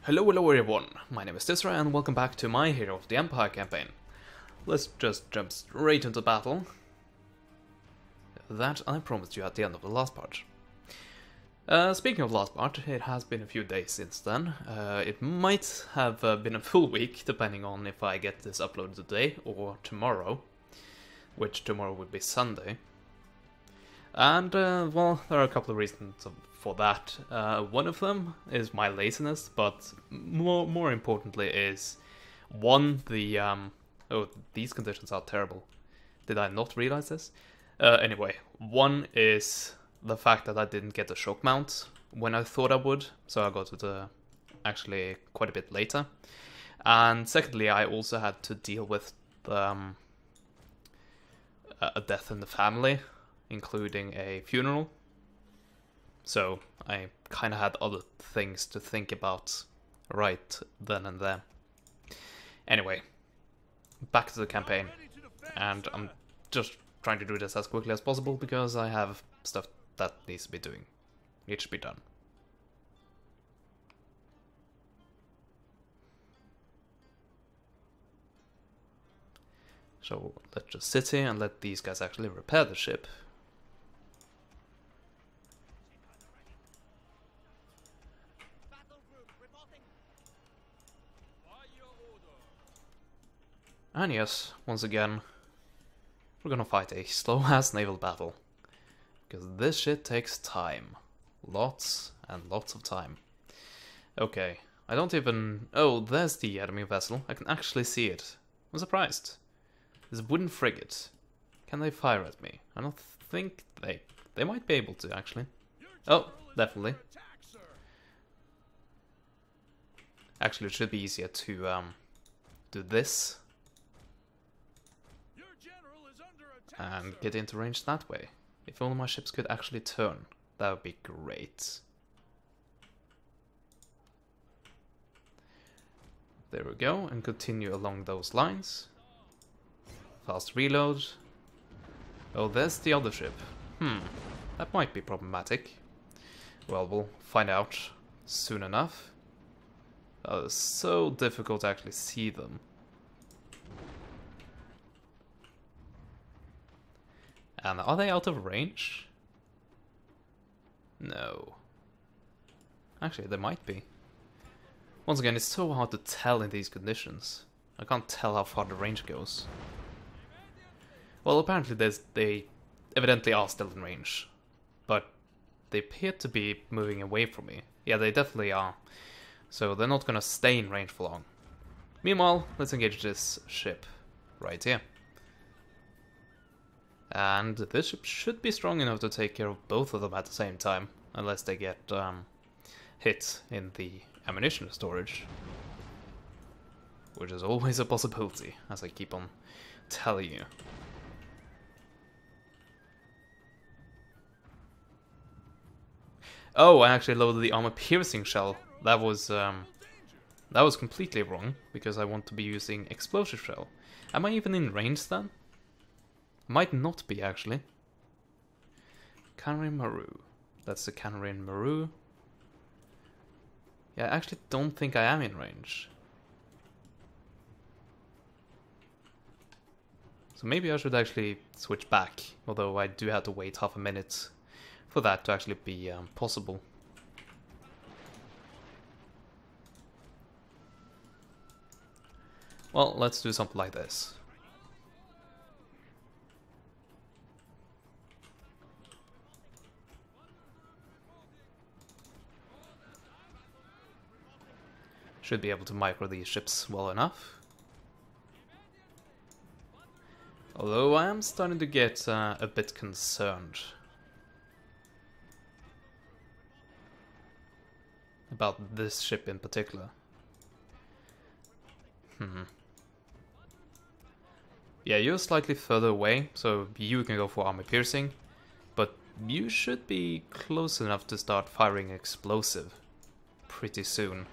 Hello everyone, my name is Tisra and welcome back to my Hero of the Empire campaign. Let's just jump straight into battle. That I promised you at the end of the last part. Speaking of last part, it has been a few days since then. It might have been a full week, depending on if I get this uploaded today or tomorrow. Which tomorrow would be Sunday. And, well, there are a couple of reasons for that. One of them is my laziness, but more importantly is, one, oh, these conditions are terrible. Did I not realize this? Anyway, one is the fact that I didn't get a shock mount when I thought I would, so I got it actually quite a bit later. And secondly, I also had to deal with a death in the family, including a funeral. So I kind of had other things to think about right then and there. Anyway, back to the campaign. And I'm just trying to do this as quickly as possible because I have stuff that needs to be doing. It should be done. So let's just sit here and let these guys actually repair the ship. And yes, once again, we're gonna fight a slow-ass naval battle. Because this shit takes time. Lots and lots of time. Okay, I don't even... Oh, there's the enemy vessel. I can actually see it. I'm surprised. This wooden frigate. Can they fire at me? I don't think they... They might be able to, actually. Oh, definitely. Actually, it should be easier to do this. And get into range that way. If only my ships could actually turn, that would be great. There we go, and continue along those lines. Fast reload. Oh, there's the other ship. That might be problematic. Well, we'll find out soon enough. It's so difficult to actually see them. And are they out of range? No. Actually, they might be. Once again, it's so hard to tell in these conditions. I can't tell how far the range goes. Well, apparently they evidently are still in range. But they appear to be moving away from me. Yeah, they definitely are. So they're not gonna stay in range for long. Meanwhile, let's engage this ship right here. And this ship should be strong enough to take care of both of them at the same time, unless they get hit in the ammunition storage. Which is always a possibility, as I keep on telling you. Oh, I actually loaded the armor-piercing shell. That was completely wrong, because I want to be using explosive shell. Am I even in range then? Might not be, actually. Canary Maru. That's the Canary in Maru. Yeah, I actually don't think I am in range. So maybe I should actually switch back. Although I do have to wait half a minute for that to actually be possible. Well, let's do something like this. Should be able to micro these ships well enough. Although I am starting to get a bit concerned about this ship in particular. Yeah, you're slightly further away, so you can go for armor piercing, but you should be close enough to start firing explosive pretty soon.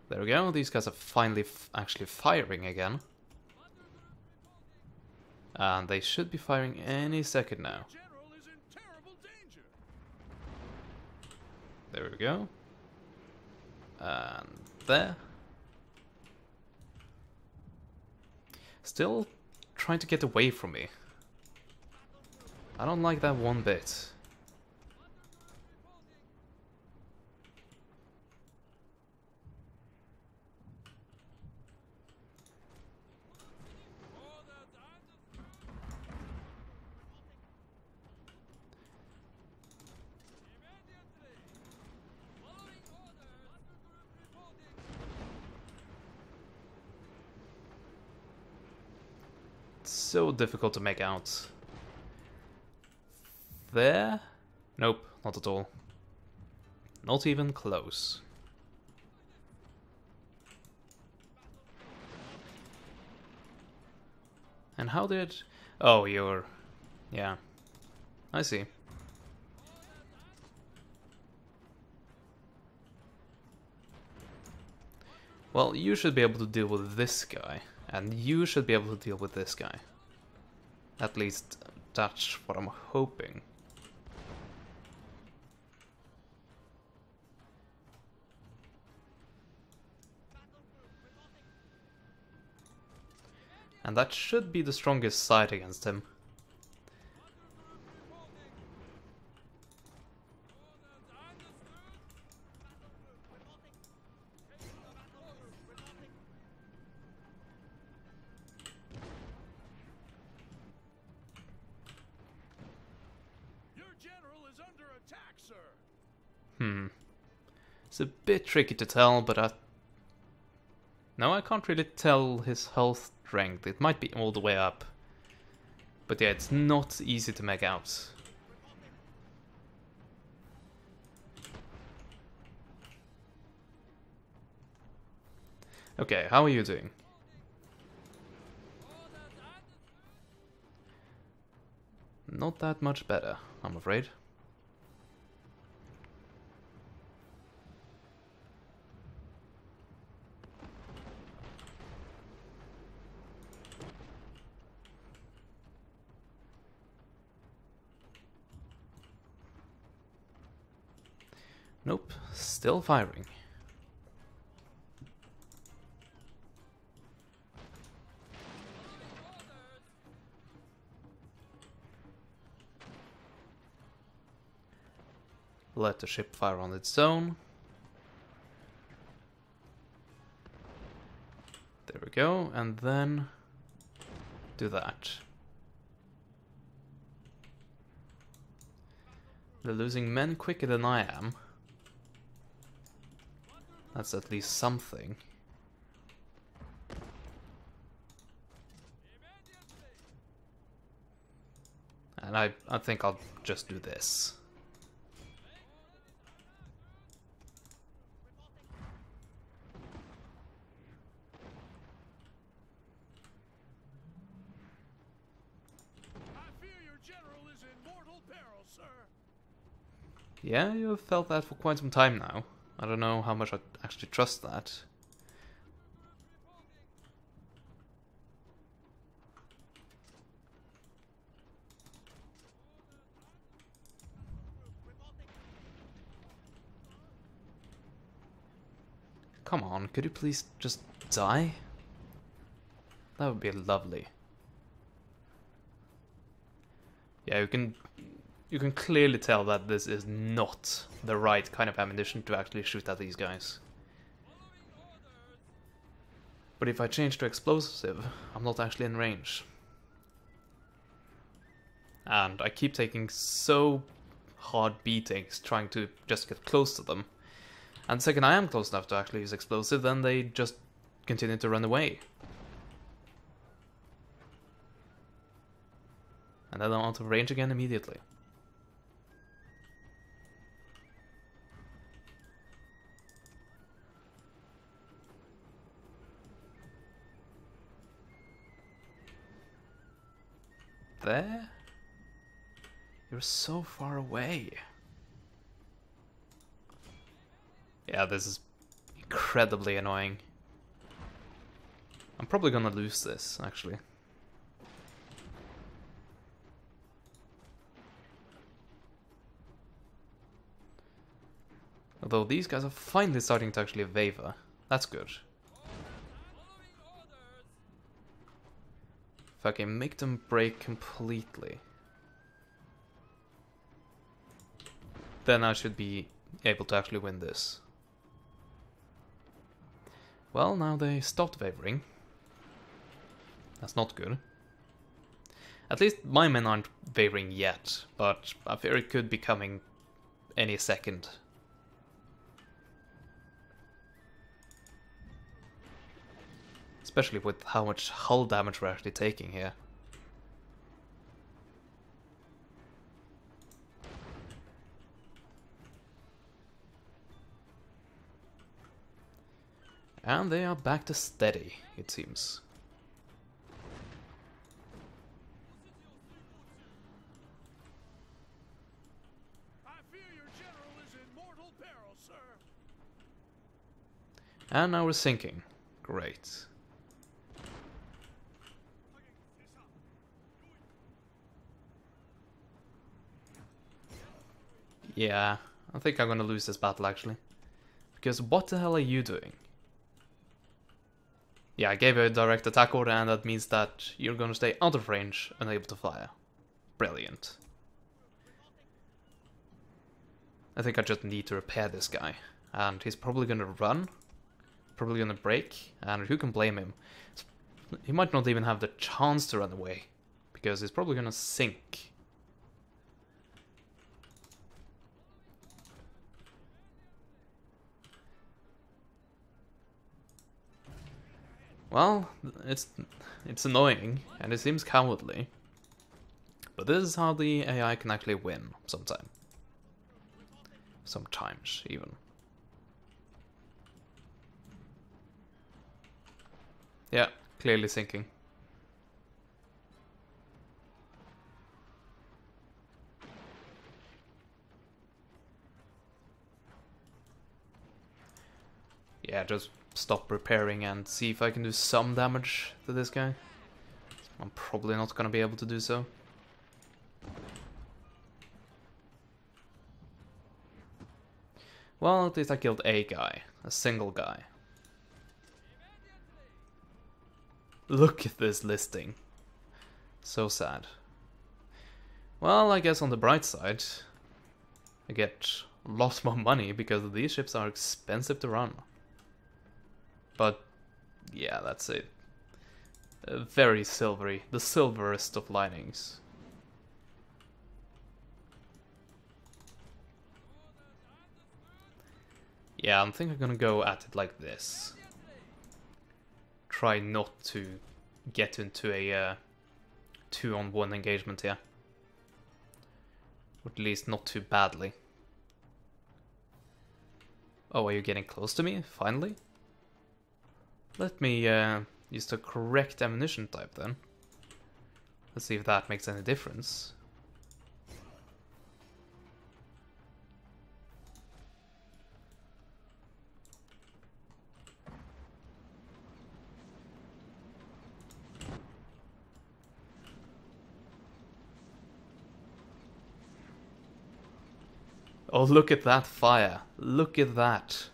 There we go, these guys are finally actually firing again. And they should be firing any second now. There we go. And there. Still trying to get away from me. I don't like that one bit. So difficult to make out. There? Nope, not at all. Not even close. And how did... Oh, you're... Yeah. I see. Well, you should be able to deal with this guy. And you should be able to deal with this guy. At least, that's what I'm hoping. And that should be the strongest side against him. It's a bit tricky to tell, but no, I can't really tell his health strength. It might be all the way up. But yeah, it's not easy to make out. Okay, how are you doing? Not that much better, I'm afraid. Nope, still firing. Let the ship fire on its own. There we go, and then do that. They're losing men quicker than I am. That's at least something. And I think I'll just do this. Yeah, you've felt that for quite some time now. I don't know how much I actually trust that. Come on, could you please just die? That would be lovely. Yeah, you can clearly tell that this is not the right kind of ammunition to actually shoot at these guys. But if I change to explosive, I'm not actually in range. And I keep taking so hard beatings trying to just get close to them. And the second I am close enough to actually use explosive, then they just continue to run away. And then I'm out of range again immediately. There? You're so far away. Yeah, this is incredibly annoying. I'm probably gonna lose this, actually. Although these guys are finally starting to actually waver. That's good. If I can make them break completely, then I should be able to actually win this. Well, now they stopped wavering. That's not good. At least my men aren't wavering yet, but I fear it could be coming any second. Especially with how much hull damage we're actually taking here. And they are back to steady, it seems. I fear your general is in mortal peril, sir. And now we're sinking. Great. Yeah, I think I'm gonna lose this battle actually. Because what the hell are you doing? Yeah, I gave you a direct attack order, and that means that you're gonna stay out of range, unable to fire. Brilliant. I think I just need to repair this guy. And he's probably gonna run. Probably gonna break, and who can blame him? He might not even have the chance to run away, because he's probably gonna sink. Well, it's annoying, and it seems cowardly. But this is how the AI can actually win, sometimes. Sometimes, even. Yeah, clearly sinking. Yeah, just stop repairing and see if I can do some damage to this guy. I'm probably not gonna be able to do so. Well, at least I killed a guy. A single guy. Look at this listing. So sad. Well, I guess on the bright side, I get a lot more money because these ships are expensive to run. But, yeah, that's it. Very silvery. The silverest of linings. Yeah, I think I'm gonna go at it like this. Try not to get into a 2-on-1 engagement here. Or at least not too badly. Oh, are you getting close to me, finally? Let me use the correct ammunition type then. Let's see if that makes any difference. Oh, look at that fire. Look at that.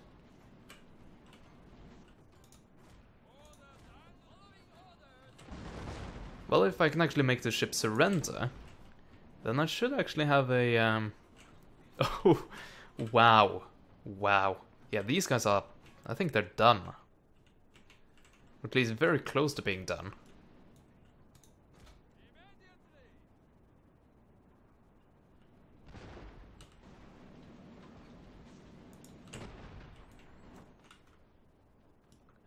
Well, if I can actually make the ship surrender, then I should actually have a, Oh, wow. Wow. Yeah, these guys are... I think they're done. Or at least very close to being done.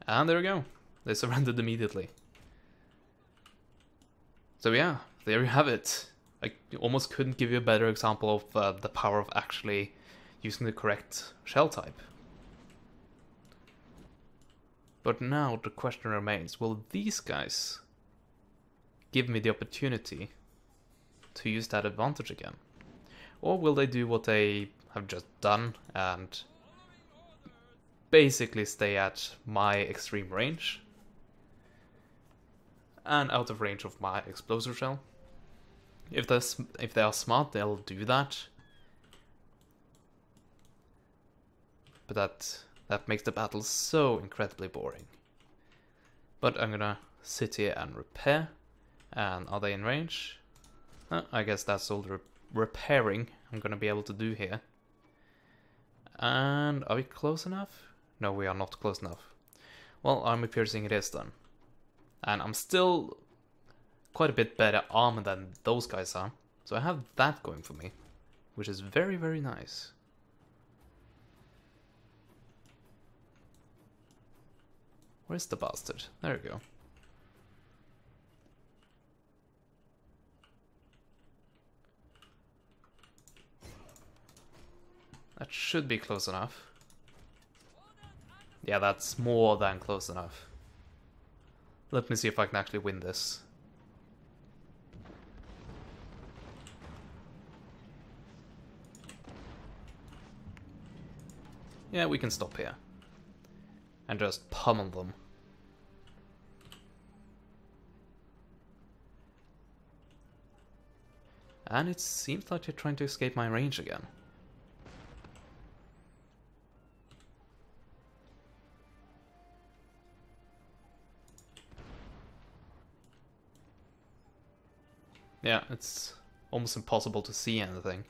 And there we go. They surrendered immediately. So yeah, there you have it. I almost couldn't give you a better example of the power of actually using the correct shell type. But now the question remains, will these guys give me the opportunity to use that advantage again? Or will they do what they have just done and basically stay at my extreme range and out of range of my explosive shell? If they are smart, they'll do that. but that makes the battle so incredibly boring. But I'm gonna sit here and repair. And are they in range? I guess that's all the repairing I'm gonna be able to do here. And are we close enough? No, we are not close enough. Well, armor piercing it is then. And I'm still quite a bit better armor than those guys are. So I have that going for me, which is very, very nice. Where's the bastard? There we go. That should be close enough. Yeah, that's more than close enough. Let me see if I can actually win this. Yeah, we can stop here. And just pummel them. And it seems like they're trying to escape my range again. Yeah, it's almost impossible to see anything.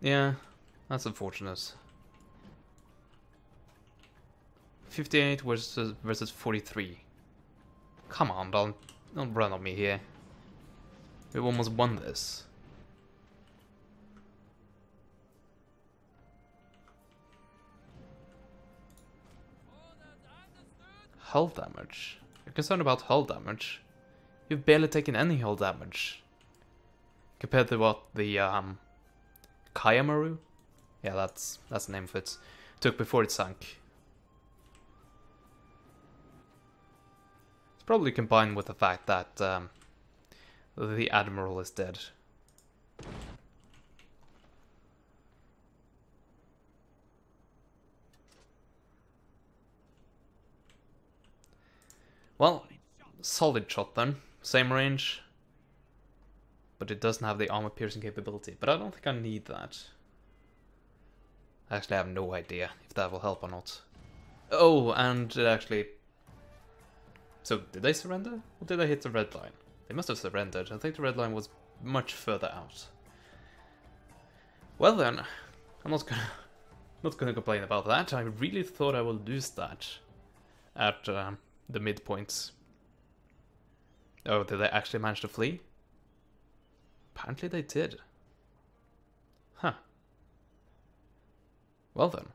Yeah, that's unfortunate. 58 versus 43. Come on, don't run on me here. We almost won this. Hull damage? You're concerned about hull damage? You've barely taken any hull damage. Compared to what the Kayamaru? Yeah, that's the name for it. Took before it sank. It's probably combined with the fact that the Admiral is dead. Well, solid shot then. Same range. But it doesn't have the armor piercing capability. But I don't think I need that. Actually, I have no idea if that will help or not. Oh, and it actually... So, did they surrender? Or did they hit the red line? They must have surrendered. I think the red line was much further out. Well then, I'm not gonna complain about that. I really thought I would lose that at the midpoints. Oh, did they actually manage to flee? Apparently they did. Huh. Well then.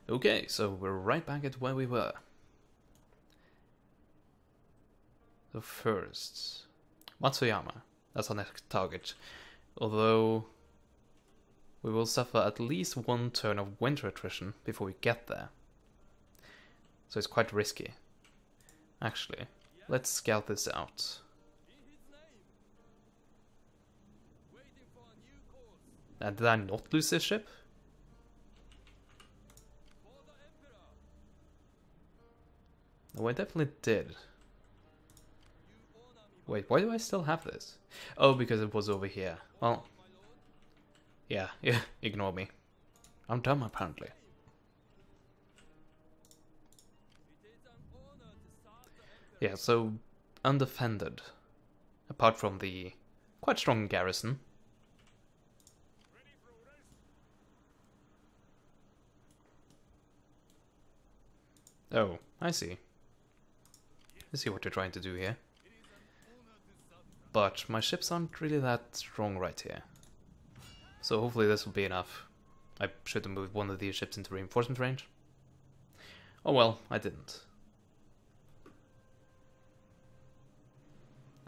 Okay, so we're right back at where we were. So first, Matsuyama. That's our next target. Although we will suffer at least one turn of winter attrition before we get there. So it's quite risky. Actually, let's scout this out. And did I not lose this ship? No, I definitely did. Wait, why do I still have this? Oh, because it was over here. Well, yeah, ignore me. I'm dumb apparently. Yeah, so undefended. Apart from the quite strong garrison. Oh, I see. I see what you're trying to do here. But my ships aren't really that strong right here. So hopefully this will be enough. I should have moved one of these ships into reinforcement range. Oh well, I didn't.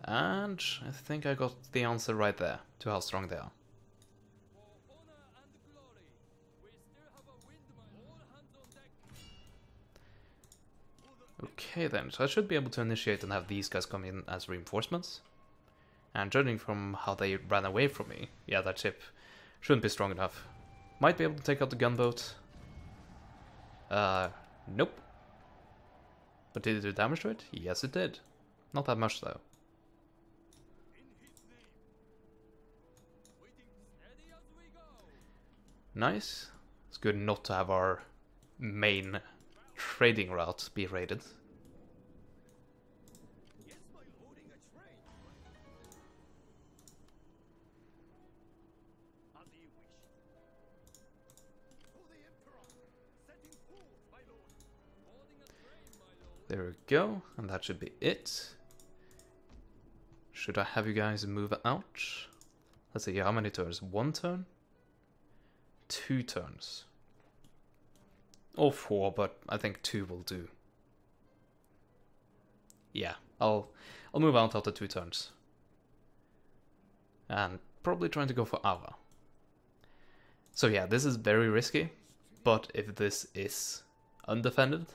And I think I got the answer right there to how strong they are. For honor and glory, we still have a windmine. All hands on deck. Okay then, so I should be able to initiate and have these guys come in as reinforcements. And judging from how they ran away from me, yeah, that ship shouldn't be strong enough. Might be able to take out the gunboat. Nope. But did it do damage to it? Yes, it did. Not that much though. In his name. Waiting steady as we go. Nice. It's good not to have our main trading route be raided. Yes, my loading a train. As you wish. To the Emperor. Setting forth, my lord. Boarding a train, my lord. There we go, and that should be it. Should I have you guys move out? Let's see, how many turns? 1 turn? 2 turns. Or 4, but I think 2 will do. Yeah, I'll move out after 2 turns. And probably trying to go for Ava. So yeah, this is very risky, but if this is undefended,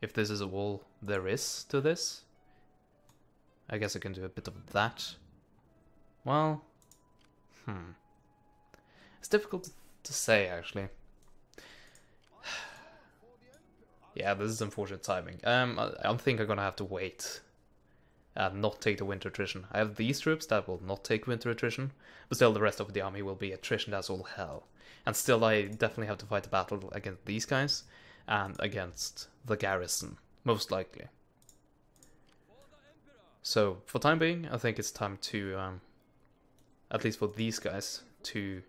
if this is all there is to this, I guess I can do a bit of that. Well, it's difficult to say actually. Yeah, this is unfortunate timing. I think I'm gonna have to wait and not take the winter attrition. I have these troops that will not take winter attrition, but still the rest of the army will be attrition as all hell. And still I definitely have to fight the battle against these guys and against the garrison, most likely. So, for time being, I think it's time to, at least for these guys, to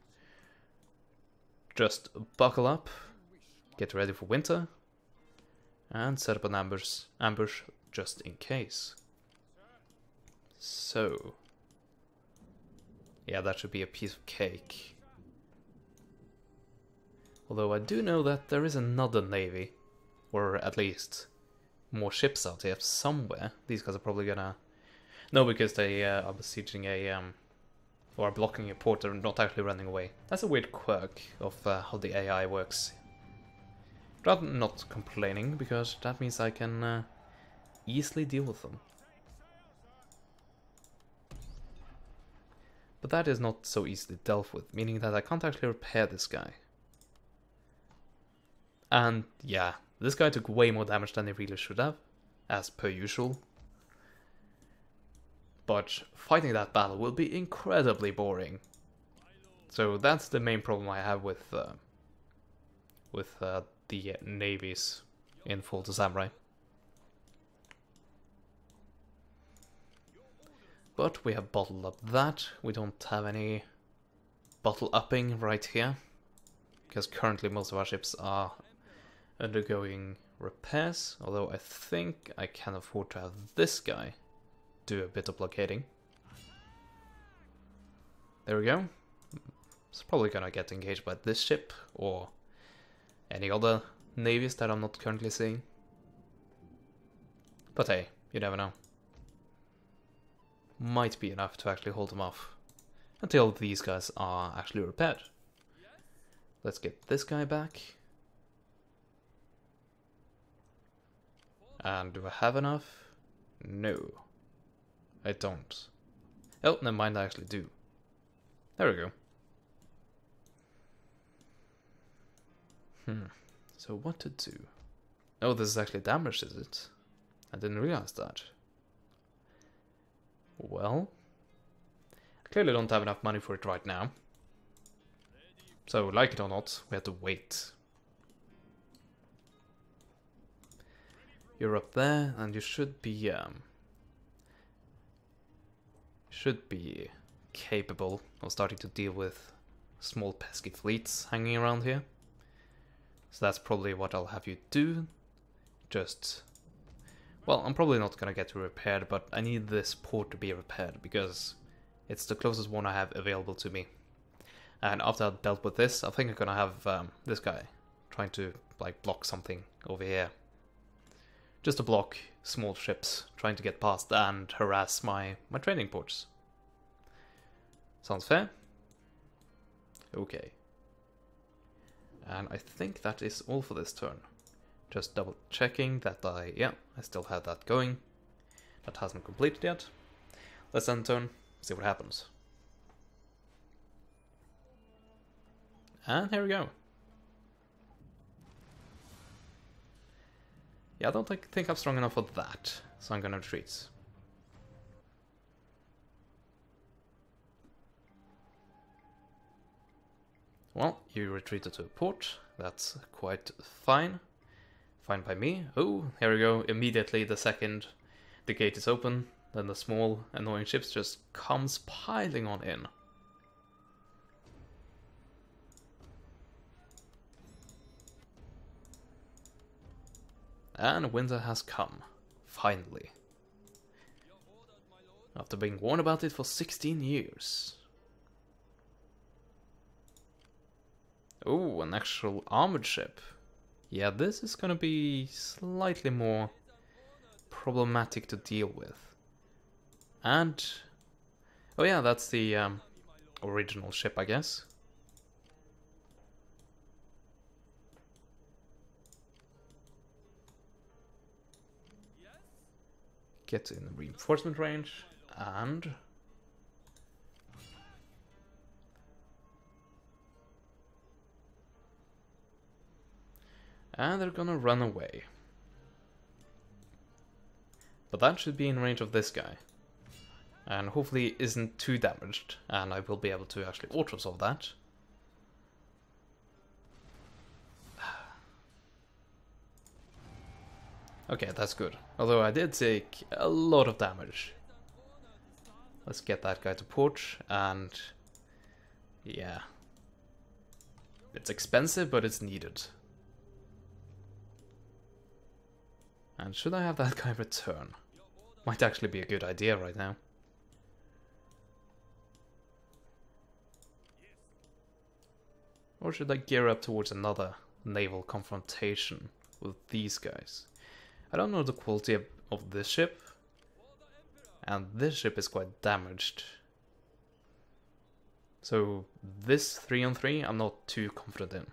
just buckle up, get ready for winter, and set up an ambush just in case. So, yeah, that should be a piece of cake. Although I do know that there is another navy, or at least more ships out here somewhere. These guys are probably gonna... No, because they are besieging a... or are blocking a port, they're not actually running away. That's a weird quirk of how the AI works. Rather not complaining, because that means I can easily deal with them. But that is not so easily dealt with, meaning that I can't actually repair this guy. And yeah, this guy took way more damage than he really should have, as per usual. But fighting that battle will be incredibly boring. So that's the main problem I have with the navies in Fall to Samurai. But we have bottled up that. We don't have any bottle upping right here, because currently most of our ships are undergoing repairs, although I think I can afford to have this guy do a bit of blockading. There we go. It's probably gonna get engaged by this ship, or any other navies that I'm not currently seeing. But hey, you never know. Might be enough to actually hold them off until these guys are actually repaired. Let's get this guy back. And do I have enough? No, I don't. Oh, never mind, I actually do. There we go. So what to do? Oh, this is actually damaged, is it? I didn't realize that. Well, I clearly don't have enough money for it right now. So, like it or not, we have to wait. You're up there, and you should be capable of starting to deal with small pesky fleets hanging around here. So that's probably what I'll have you do. Just... Well, I'm probably not gonna get it repaired, but I need this port to be repaired, because it's the closest one I have available to me. And after I've dealt with this, I think I'm gonna have this guy trying to like block something over here. Just to block small ships trying to get past and harass my trading ports. Sounds fair? Okay. And I think that is all for this turn. Just double checking that I still have that going. That hasn't completed yet. Let's end turn, see what happens. And here we go. Yeah, I don't think I'm strong enough for that, so I'm gonna retreat. Well, you retreated to a port. That's quite fine. Fine by me. Oh, here we go. Immediately the second the gate is open, then the small annoying ships just comes piling on in. And winter has come. Finally. After being warned about it for 16 years. Oh, an actual armored ship. Yeah, this is gonna be slightly more problematic to deal with. And... oh yeah, that's the original ship, I guess. Get in the reinforcement range, and... and they're gonna run away. But that should be in range of this guy. And hopefully isn't too damaged, and I will be able to actually auto-resolve that. Okay, that's good. Although I did take a lot of damage. Let's get that guy to port, and... yeah. It's expensive, but it's needed. And should I have that guy return? Might actually be a good idea right now. Or should I gear up towards another naval confrontation with these guys? I don't know the quality of this ship. And this ship is quite damaged. So this 3-on-3 I'm not too confident in.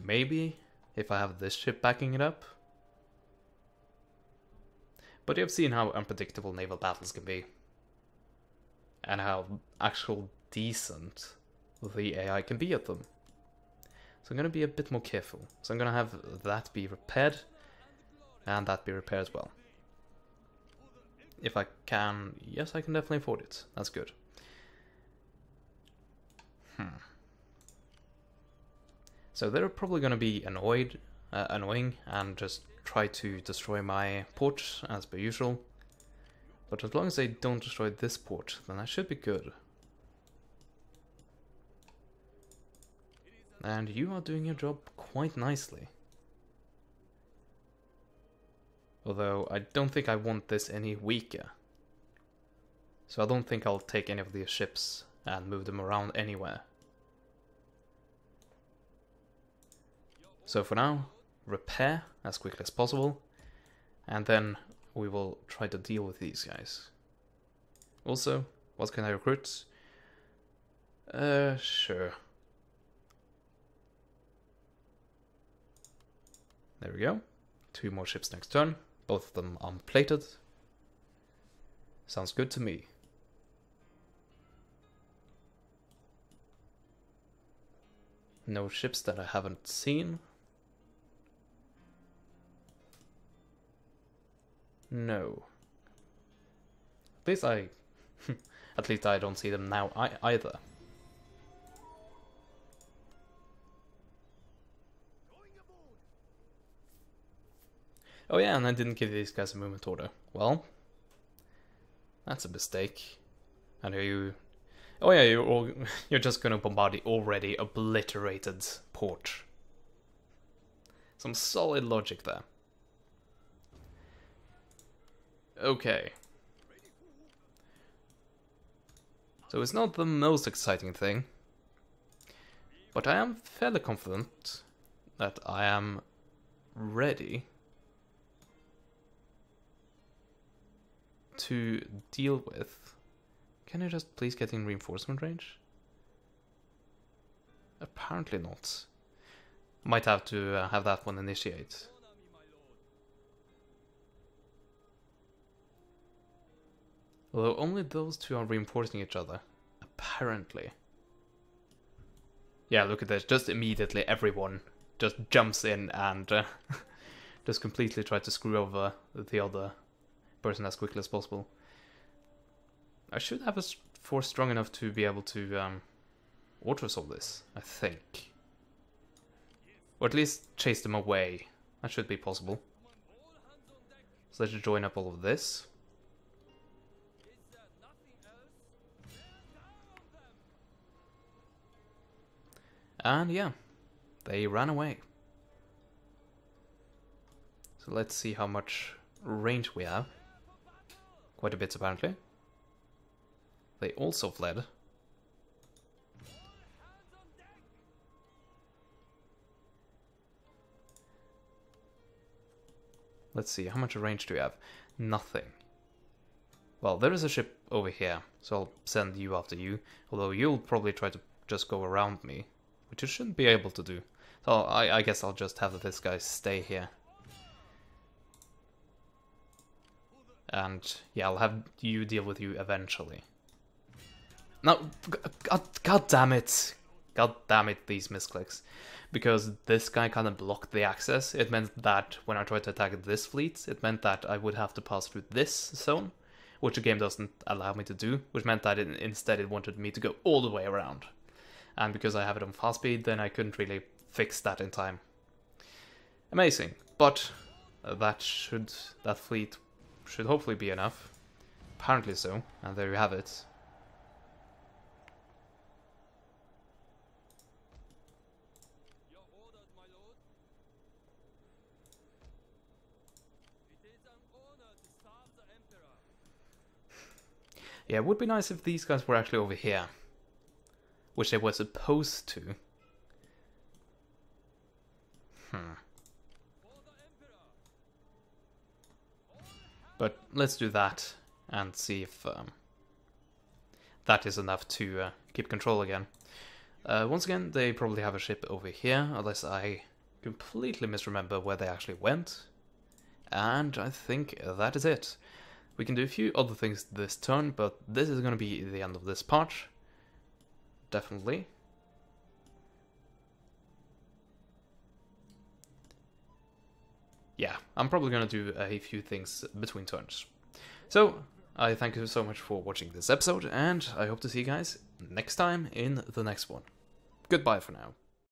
Maybe if I have this ship backing it up. But you've seen how unpredictable naval battles can be. And how actual decent the AI can be at them. So I'm going to be a bit more careful. So I'm going to have that be repaired. And that be repaired as well. If I can... yes, I can definitely afford it. That's good. So they're probably going to be annoying and just try to destroy my port as per usual. But as long as they don't destroy this port, then I should be good. And you are doing your job quite nicely. Although I don't think I want this any weaker. So I don't think I'll take any of these ships and move them around anywhere. So for now, repair as quickly as possible, and then we will try to deal with these guys. Also, what can I recruit? Sure. There we go. 2 more ships next turn, both of them unplated. Sounds good to me. No ships that I haven't seen. No. At least I... at least I don't see them now either. Oh yeah, and I didn't give these guys a movement order. Well, that's a mistake. I know you... oh yeah, you're just gonna bombard the already obliterated port. Some solid logic there. Okay. So it's not the most exciting thing. But I am fairly confident that I am ready to deal with... Can I just please get in reinforcement range? Apparently not. Might have to have that one initiate. Although only those two are reinforcing each other. Apparently. Yeah, look at this. Just immediately everyone just jumps in and just completely try to screw over the other person as quickly as possible. I should have a force strong enough to be able to auto-resolve this, I think. Or at least chase them away. That should be possible. So let's join up all of this. And yeah, they ran away. So let's see how much range we have. Quite a bit apparently. They also fled. Let's see, how much range do we have? Nothing. Well, there is a ship over here, so I'll send you after you. Although you'll probably try to just go around me, which you shouldn't be able to do. So I guess I'll just have this guy stay here. And yeah, I'll have you deal with you eventually. No, God damn it. God damn it, these misclicks. Because this guy kind of blocked the access, it meant that when I tried to attack this fleet, it meant that I would have to pass through this zone, which the game doesn't allow me to do, which meant that instead it wanted me to go all the way around. And because I have it on fast speed, then I couldn't really fix that in time. Amazing, but that fleet should hopefully be enough. Apparently so, and there you have it. Your orders, my lord. It is an honor to serve the Emperor. Yeah, it would be nice if these guys were actually over here. Which they were supposed to. For the Emperor. But let's do that and see if that is enough to keep control again. Once again, they probably have a ship over here, unless I completely misremember where they actually went. And I think that is it. We can do a few other things this turn, but this is going to be the end of this part. Definitely. Yeah, I'm probably going to do a few things between turns. So, I thank you so much for watching this episode, and I hope to see you guys next time in the next one. Goodbye for now.